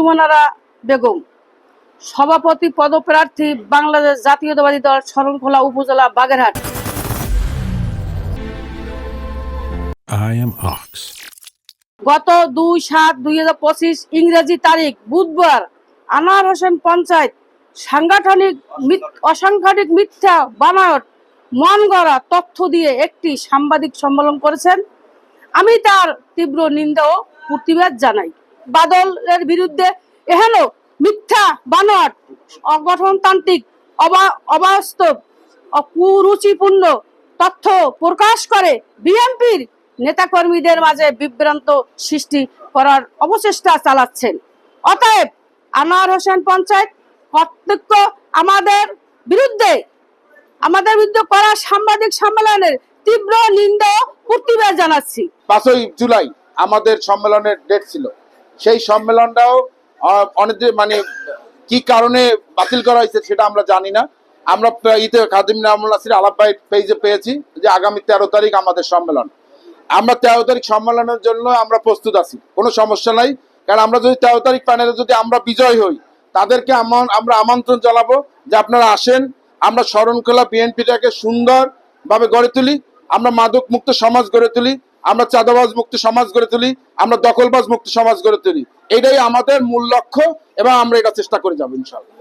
আঞ্জুমানারা বেগম, সভাপতি পদপ্রার্থী বাংলাদেশ জাতীয়তাবাদী দল শরণখোলা উপজেলা বাগেরহাট। গত 2/7/2025 ইংরেজি তারিখ বুধবার আনোয়ার হোসেন পঞ্চায়েত অসাংগঠনিক মিথ্যা বানায়ট মন গড়া তথ্য দিয়ে একটি সাংবাদিক সম্মেলন করেছেন। আমি তার তীব্র নিন্দা ও প্রতিবাদ জানাই। বাদলের বিরুদ্ধে এহেন মিথ্যা বানোয়াট, অগঠনতান্ত্রিক, অবাস্তব, কুরুচিপূর্ণ তথ্য প্রকাশ করে বিএনপির নেতাকর্মীদের মাঝে বিভ্রান্ত সৃষ্টি করার অপচেষ্টা চালাচ্ছেন। অতএব আনোয়ার হোসেন পঞ্চায়েত কর্তৃপক্ষ আমাদের বিরুদ্ধে করা সাংবাদিক সম্মেলনের তীব্র নিন্দা প্রতিবাদ জানাচ্ছি। 5ই জুলাই আমাদের সম্মেলনের ডেট ছিল, সেই সম্মেলনটাও অনেকদিন কি কারণে বাতিল করা হয়েছে সেটা আমরা জানি না। আমরা খাদিম নামুল নাসির আলাপ ভাই পেজে পেয়েছি যে আগামী 13 তারিখ আমাদের সম্মেলন। আমরা 13 তারিখ সম্মেলনের জন্য আমরা প্রস্তুত আছি, কোনো সমস্যা নাই। কারণ আমরা যদি 13 তারিখ প্যানেলে যদি আমরা বিজয় হই, তাদেরকে আমরা আমন্ত্রণ জানাবো যে আপনারা আসেন, আমরা শরণখোলা বিএনপিটাকে সুন্দরভাবে গড়ে তুলি, আমরা মাদক মুক্ত সমাজ গড়ে তুলি, আমরা চাঁদাবাজ মুক্ত সমাজ গড়ে তুলি, আমরা দখলবাজ মুক্ত সমাজ গড়ে তুলি। এটাই আমাদের মূল লক্ষ্য এবং আমরা এটা চেষ্টা করে যাবো ইনশাআল্লাহ।